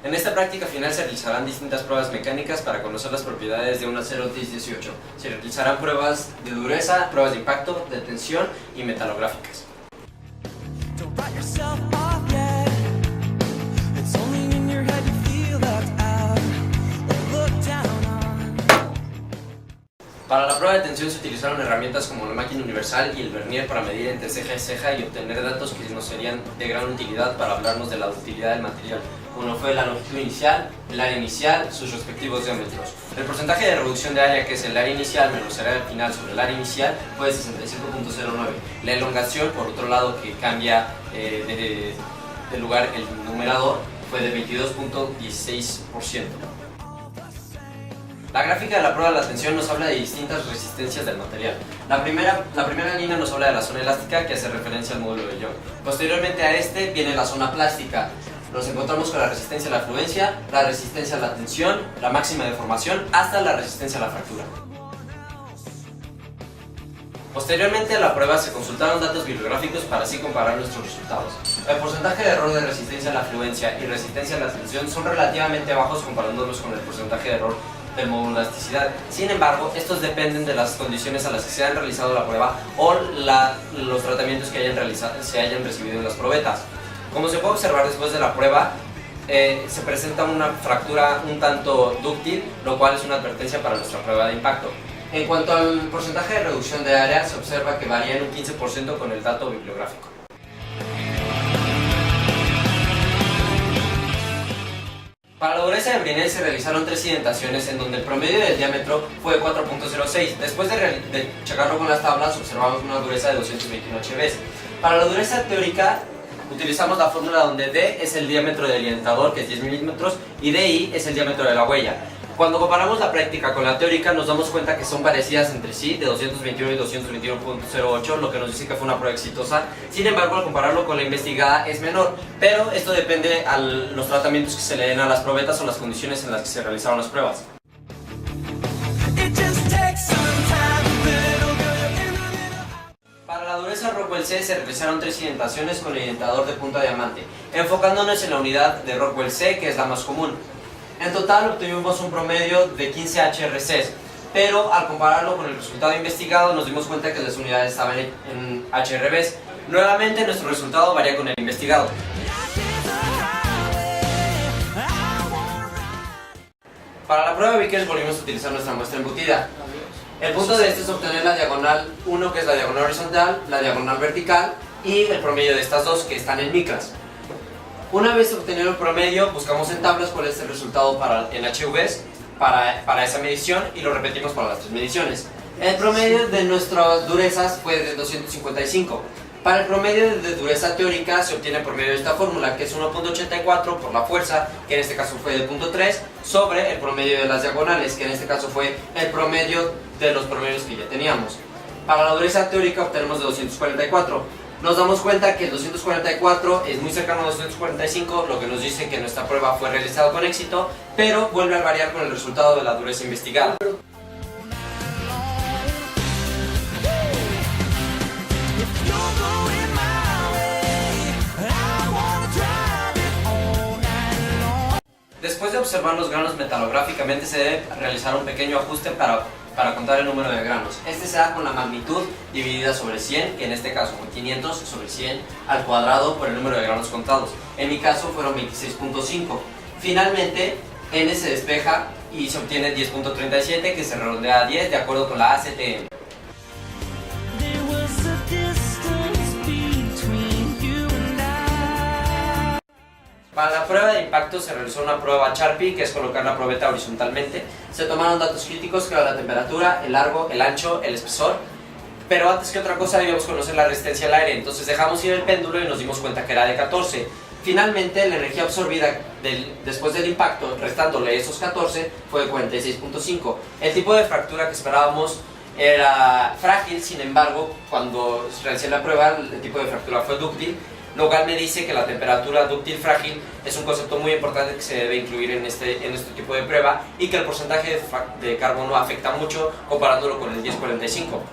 En esta práctica final se realizarán distintas pruebas mecánicas para conocer las propiedades de un acero TIS 18. Se realizarán pruebas de dureza, pruebas de impacto, de tensión y metalográficas. Para la prueba de tensión se utilizaron herramientas como la máquina universal y el vernier para medir entre ceja y ceja y obtener datos que nos serían de gran utilidad para hablarnos de la ductilidad del material, como fue la longitud inicial, el área inicial, sus respectivos diámetros. El porcentaje de reducción de área, que es el área inicial menos el área final sobre el área inicial, fue de 65.09. La elongación, por otro lado, que cambia de lugar el numerador, fue de 22.16%. La gráfica de la prueba de la tensión nos habla de distintas resistencias del material. La primera línea nos habla de la zona elástica, que hace referencia al módulo de Young. Posteriormente a este viene la zona plástica. Nos encontramos con la resistencia a la fluencia, la resistencia a la tensión, la máxima deformación, hasta la resistencia a la fractura. Posteriormente a la prueba se consultaron datos bibliográficos para así comparar nuestros resultados. El porcentaje de error de resistencia a la fluencia y resistencia a la tensión son relativamente bajos comparándolos con el porcentaje de error del módulo de elasticidad. Sin embargo, estos dependen de las condiciones a las que se han realizado la prueba o los tratamientos que se hayan recibido en las probetas. Como se puede observar después de la prueba, se presenta una fractura un tanto dúctil, lo cual es una advertencia para nuestra prueba de impacto. En cuanto al porcentaje de reducción de área, se observa que varía en un 15% con el dato bibliográfico. Para la dureza de Brinell se realizaron 3 indentaciones en donde el promedio del diámetro fue de 4.06. Después de checarlo con las tablas, observamos una dureza de 221 HBs. Para la dureza teórica, utilizamos la fórmula donde D es el diámetro del indentador, que es 10 milímetros, y DI es el diámetro de la huella. Cuando comparamos la práctica con la teórica, nos damos cuenta que son parecidas entre sí, de 221 y 221.08, lo que nos dice que fue una prueba exitosa. Sin embargo, al compararlo con la investigada es menor, pero esto depende a los tratamientos que se le den a las probetas o las condiciones en las que se realizaron las pruebas. Para la dureza Rockwell C se realizaron 3 indentaciones con el indentador de punta diamante, enfocándonos en la unidad de Rockwell C, que es la más común. En total obtuvimos un promedio de 15 HRCs, pero al compararlo con el resultado investigado nos dimos cuenta que las unidades estaban en HRBs. Nuevamente nuestro resultado varía con el investigado. Para la prueba Vickers volvimos a utilizar nuestra muestra embutida. El punto de este es obtener la diagonal 1, que es la diagonal horizontal, la diagonal vertical y el promedio de estas dos, que están en micras. Una vez obtenido el promedio, buscamos en tablas cuál es el resultado en HVs para esa medición y lo repetimos para las 3 mediciones. El promedio de nuestras durezas fue de 255. Para el promedio de dureza teórica se obtiene por medio de esta fórmula, que es 1.84 por la fuerza, que en este caso fue de 0.3, sobre el promedio de las diagonales, que en este caso fue el promedio de los promedios que ya teníamos. Para la dureza teórica obtenemos de 244. Nos damos cuenta que el 244 es muy cercano a 245, lo que nos dice que nuestra prueba fue realizada con éxito, pero vuelve a variar con el resultado de la dureza investigada. Después de observar los granos metalográficamente se debe realizar un pequeño ajuste para contar el número de granos. Este se da con la magnitud dividida sobre 100, que en este caso fue 500 sobre 100 al cuadrado por el número de granos contados. En mi caso fueron 26.5. Finalmente, N se despeja y se obtiene 10.37, que se redondea a 10 de acuerdo con la ACTM. Para la prueba de impacto se realizó una prueba Charpy, que es colocar la probeta horizontalmente. Se tomaron datos críticos, que era la temperatura, el largo, el ancho, el espesor. Pero antes que otra cosa debíamos conocer la resistencia al aire, entonces dejamos ir el péndulo y nos dimos cuenta que era de 14. Finalmente, la energía absorbida después del impacto, restándole esos 14, fue de 46.5. El tipo de fractura que esperábamos era frágil, sin embargo, cuando realicé la prueba, el tipo de fractura fue dúctil, lo cual me dice que la temperatura dúctil frágil es un concepto muy importante que se debe incluir en este tipo de prueba, y que el porcentaje de carbono afecta mucho comparándolo con el 1045.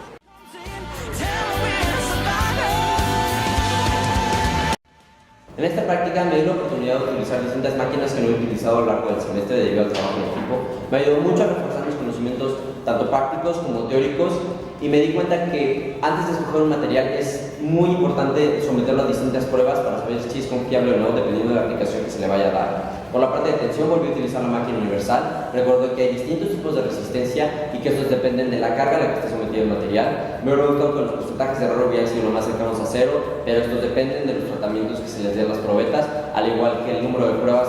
En esta práctica me dio la oportunidad de utilizar distintas máquinas que no he utilizado a lo largo del semestre debido al trabajo en equipo. Me ayudó mucho a reforzar mis conocimientos tanto prácticos como teóricos y me di cuenta que antes de escoger un material es muy importante someterlo a distintas pruebas para saber si es confiable o no dependiendo de la aplicación que se le vaya a dar. Por la parte de tensión volví a utilizar la máquina universal. Recuerdo que hay distintos tipos de resistencia y que estos dependen de la carga a la que esté sometido el material. Me he reducido que los porcentajes de error hubieran sido lo más cercanos a cero, pero estos dependen de los tratamientos que se les dé a las probetas, al igual que el número de pruebas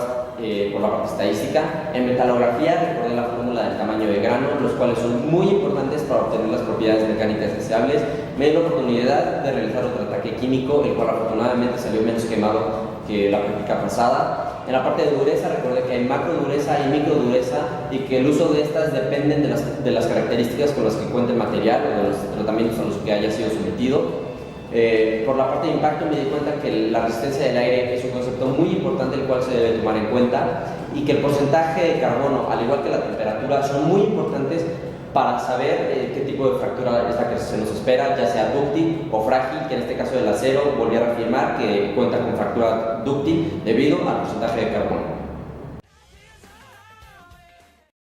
por la parte estadística. En metalografía recordé la fórmula del tamaño de grano, los cuales son muy importantes para obtener las propiedades mecánicas deseables. Me dio la oportunidad de realizar otro ataque químico, el cual afortunadamente salió menos quemado que la práctica pasada. En la parte de dureza recordé que hay macro dureza y micro dureza y que el uso de estas dependen de las características con las que cuente el material o de los tratamientos a los que haya sido sometido. Por la parte de impacto me di cuenta que la resistencia del aire es un concepto muy importante el cual se debe tomar en cuenta y que el porcentaje de carbono, al igual que la temperatura, son muy importantes para saber qué tipo de fractura es la que se nos espera, ya sea dúctil o frágil, que en este caso del acero volví a reafirmar que cuenta con fractura dúctil debido al porcentaje de carbono.